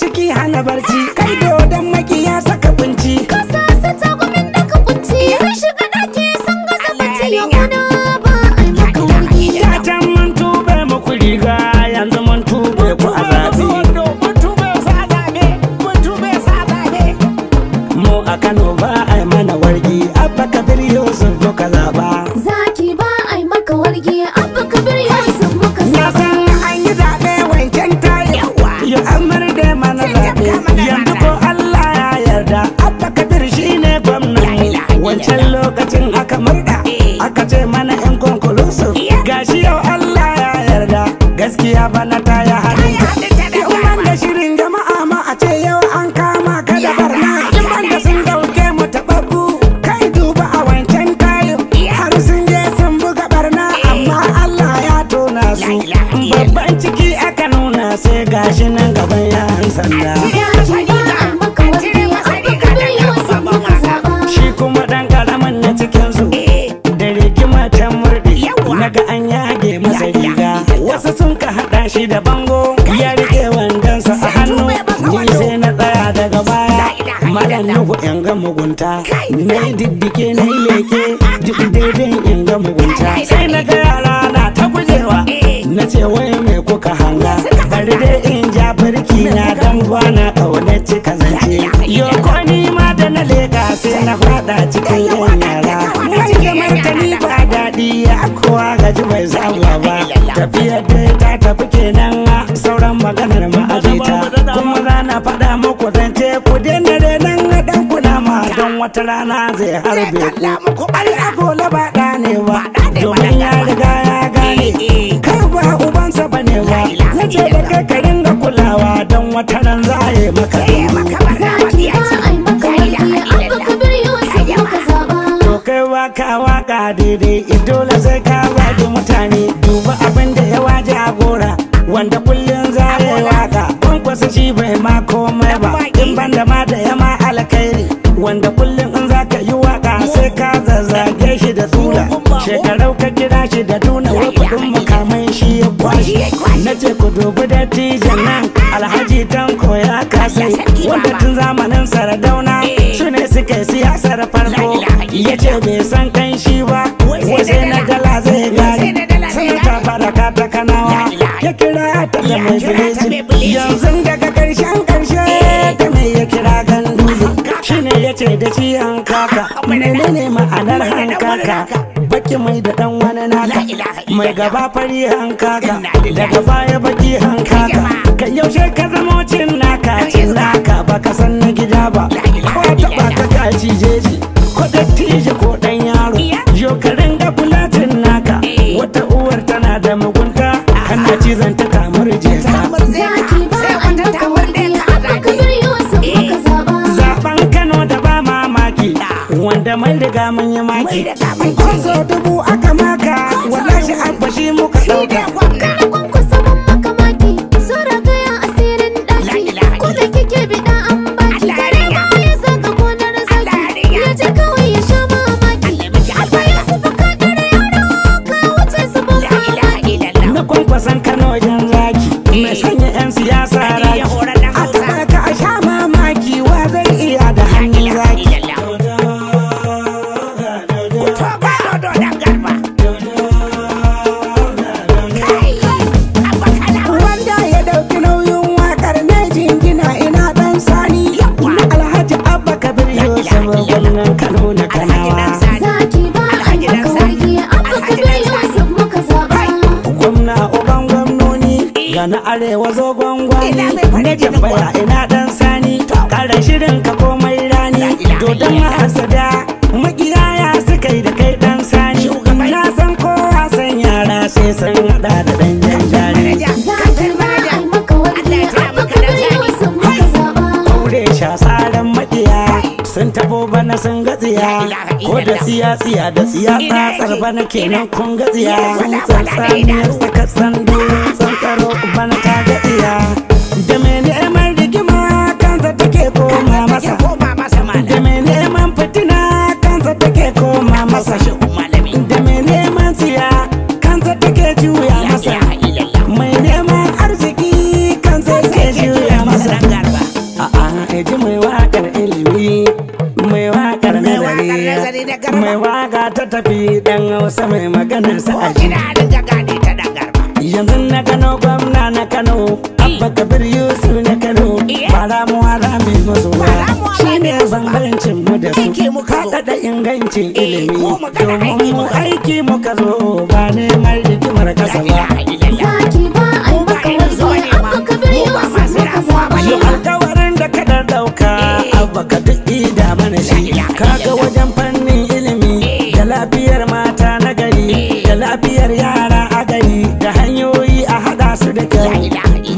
ciki hana barci, kai dodon makiya saka kunci. Kasa su tagumin da ka kunci, sun shiga ɗaki sun gaza bacci. Ya kuna ba ai maka wargi. Da can mun tube muku riga, yanzu mun tube ku a zaɓe. Mu a Kano ba ai mana wargi, Abba Kabir Yusuf muka zaɓa. Zaki ba ai maka wargi, Abba Kabir Yusuf muka Na zaɓa. san an yi zaɓe wancan tayi, yau an murɗe mana zaɓe. Yanzu ko Allah ya yarda, Abba Kabir shine gwamnan mu. Wancan lokacin aka murɗa, aka ce mana in conclusive. Gashi yau Allah ya yarda, gaskiya bana ta ya haɗin ka. Yau ban da shirin jama'a ma a ce yau an kama ka da barna. In ban da sun dauke mu taɓaɓɓu, kai duba a wancan tayin. Har sun je sun buga barna, amma Allah ya tona su. Babban ciki aka nuna sai gashi nan gaban yan sanda. Zaki ba ai maka wargi, Abba Kabir Yusuf muka zaɓa. Shi kuma dan karamin na cikin su da rikima ta murɗe, naga an yage masa riga. Wasu sun ka haɗa shi da bango, ya rike wandonsa a hannu. Ni sai na tsaya daga baya, malam Nuhu in ga mugunta. Na yi diddike na yi leke, duk daidai in ga mugunta. Sai na ga yara na ta gujewa, na ce wai me kuka hanga. Bari dai in ja birki na dan bana ƙaunar cika zance. Yoko ni ma da na leka sai na faɗa cikin yan yara. Mai da martani ba daɗi, ya kowa gaji bai saba ba. Tafiyar dai ta tafi kenan, sauran maganar ma'ajita. Kuma rana faɗa muku zance ku daina renon ɗan kunama, don wata rana zai harbe ku. Ai agola ba ɗane ba, domin ya riga ya gane. Kai ba ubansa ba ne ba, na ce da kai ka ringa kulawa, don wata ran za a yi maka. Zaki ba ai maka wargi, Abba Kabir Yusuf muka zaɓa. To kai waka waka daidai, dole sai ka waje mutane. Duba abin da ya waje a gora, wanda kullum za ya yi waka. Kwankwasa shi bai ma komai ba, in banda ma da yama alkhairi. Wanda kullum in za ka yi waka sai ka zazzage shi da tsula. Shekarau ka kira shi da tuna, wai kudin makamai shi ya kwashi. Na ce ku dubi dattijan nan, Alhaji Tanko ya kasai, wanda tun zamanin Sardauna su ne suka yi siyasar farko. Ya ce bai san kan shi ba, wai sai na dala zai gari. Sanata Baraka ta Kanawa ya kira ta da mai bileci. Yanzu daga karshen karshe ta mai ya kira Ganduje. Shi ne ya ce da shi hankaka, menene ma'anar hankaka? Baki mai da dan wani naka, mai gaba fari hankaka, daga baya baki hankaka. Kai yaushe ka zama cin naka, cin naka baka san na gida ba. Ko taɓa ka kaci jeji, ko dattijo ko dan yaro. Yo ka ringa kulatin naka, wata uwar tana da mugunta, kana cizon ta kamar jeka. Zaki ba ai maka wargi, Abba Kabir Yusuf muka zaɓa. Zaben Kano da ba mamaki, wanda mai riga mun yi maki. Kwaso dubu aka maka, wallahi Abba shi muka ɗauka. Kada kwankwasa mun maka maki, so ragaya asirin ɗaki. Ko da kike biɗa an baki, kare ma ya zaga gonar zaki. Ya je kawai ya sha mamaki. Abba Yusuf ka ɗara yaro, ka wuce su ban mamaki. Na kwankwasan Kano jan zaki, mai sanya 'yan siyasa raki. A taɓa ka a sha mamaki, wa zai iya da hannun zaki. Wanda ya dauki nauyin wakar ne jingina ina dan sani. Na Alhaji Abba Kabir Yusuf gwamnan Kano na Kanawa. Zaki ba ai maka wargi, Abba Kabir Yusuf muka zaɓa. Gwamna uban gwamnoni, ga na arewa zo gwangwani. Na jambaya ina dan sani, kara shirin ka komai rani. Dodon mahasada, makiyaya suka yi da kai dan sani. Na san kowa san yara sai san hada da dan janjani. Zaki ba ai maka wargi, Abba Kabir Yusuf muka zaɓa. Aure sha tsaran makiya, sun tabo bana sun gatsiya. Ko da tsiya da tsiya tsatsar bana kenan kun gatsiya. Sun tsaniyar saka sando, sun karo bana ta gatsiya. Da mai neman rigima kansa take koma masa, da mai neman fitina kansa take koma masa, da mai neman tsiya kansa take juya masa, mai neman arziki kansa take juya masa. mai waga ta tafi dan Hausa mai magana sa'aji. Yanzu na Kano gwamna na Kano Abba Kabir Yusuf na Kano ba ramuwa za mu yi musu ba shi ne bambancin mu da su kaɗa da ingancin ilimi domin mu aiki muka zo ba neman rigimar kasa ba. Zaki ba ai maka wani Abba Kabir Yusuf muka zaba. Yau alkawarin da ka ɗauka Abba ka duk ida mana shi kaga wajen fannin ilimi da lafiyar mata na gari da lafiyar yara a gari da hanyoyi a haɗa su da kyau.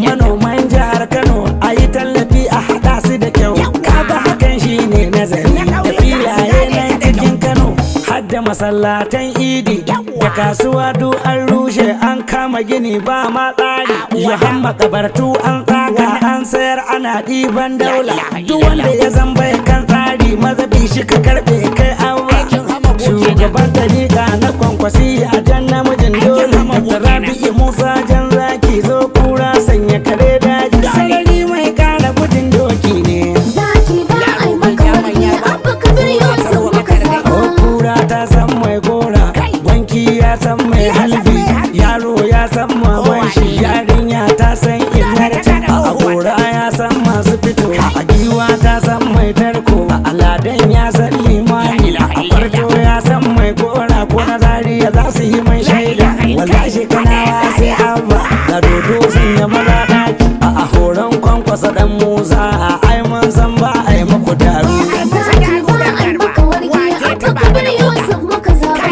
Manoman jihar Kano a yi tallafi a haɗa su da kyau. Kaga hakan shi ne nazari da filaye na cikin Kano har da masallatan idi da kasuwa duk an rushe an kama gini ba ma tsari. Yahan makabartu an tsaga an sayar ana ɗiban daula duk wanda ya zamba kan tsari mazabi shi ka karɓe kai awa. Shugaban dariƙa na kwankwasi a jan namijin dole da Rabi'u Musa jan zaki zo kura sanya kare daji sarari mai kara gudun doki ne. Zaki ba ai maka wani Abba Kabir Yusuf muka zaba. Kura ta san mai gora wanki ya san mai halbi yaro ya san maman shi yarinya ta san inarta a gora ya san masu fito a giwa ta san mai tarko a aladen ya san limani a farko ya san mai gora ko na zariya za su yi mai shaida wallahi kanawa sai Abba da dodo sun yi maza daki a horon kwankwasa dan Musa a ai mun san ba a yi muku daru. Zaki ba ai maka wani Abba Kabir Yusuf muka zaba.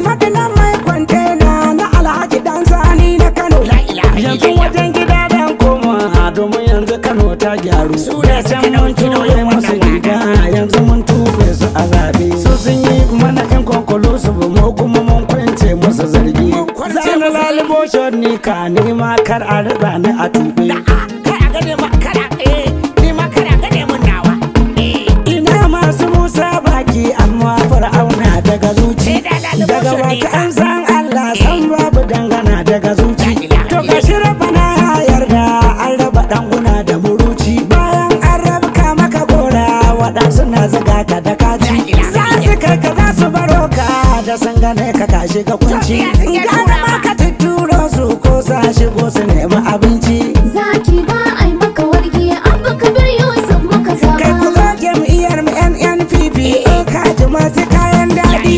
Madalan mai kwantena na Alhaji Dan Sani na Kano yanzu wajen gida dan koma domin yanzu Kano ta gyaru da can mun ture musu gida yanzu mun tube su a zabe su sun yi mana in kwankwalu su mu kuma mun kwance musu zargi zana lalibo ni ka nema kar a riba ni a tube ina masu Musa baki amma Fir'auna daga zuci daga baki an san Allah san babu dangana daga zuci to gashi rabana ya yarda an raba danguna da muruci bayan an rabka maka gora waɗansu na zaga ka da kaci za su karka za su baro ka da sangane ka kashi ka kunci gana maka tuturo su ko sa shigo su nemi abinci. Zaki ba ai maka wani Abba Kabir Yusuf muka zaba. Kai ku zo jam'iyyar mu NNPP kaji masu kayan daɗi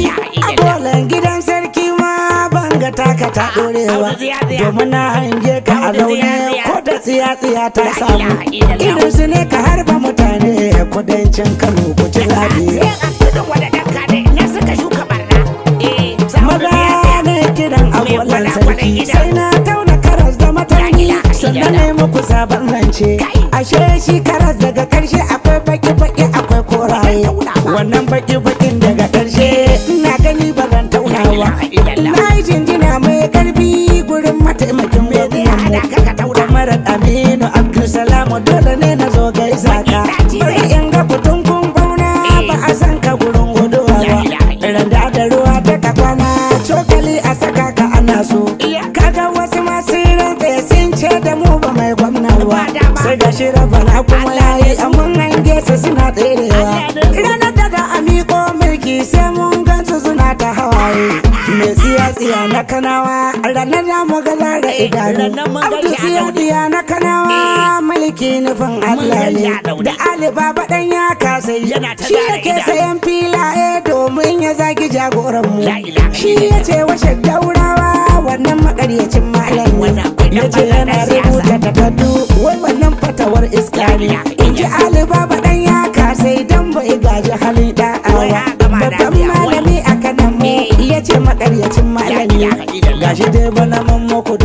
a bolan gidan sarki ma banga taka ta ɗorewa domin na hange ka a zaune ko da tsiya-tsiya ta samu irin su ne ka harba mutane kudancin Kano ku ci zaɓe. Maza ne kiran abolan sarki sai na tauna karas da matani sannan ne muku sabon zance ashe shi karas daga karshe akwai baki-baki akwai koraye wannan baki-bakin daga karshe ina gani ba zan taunawa na yi jinjina mai karfi gurin mataimakin gwamnan kamar Aminu Abdulsalam dole ne na zo gaisa ka bari in ga kutun kun bauna ba a san ka gurin guduwa ba randa da ruwa ta ka kwana cokali a saka ka ana so kaga wasu masu rantsa sun ce da mu ba mai gwamna ba sai ga shi rabana kuma yayi amma hange su suna tserewa ranar daga amiko mulki sai mun gansu suna ta hawaye mai tsiya-tsiya na Kanawa ranar da mu gaza da idanu abdu tsiya-tsiya na Kanawa mulki nufin Allah ne da Ali Baba dan ya kasai shi yake sayan filaye domin ya zagi jagoranmu shi ya ce washe daurawa wannan makaryacin malami ya ce yana rubuta takardu wai wannan fatawar iska ne in ji Ali Baba dan ya kasai dan bai gaji halin da'awa babban malami a kanan mu ya ce makaryacin malami gashi dai bana mun muku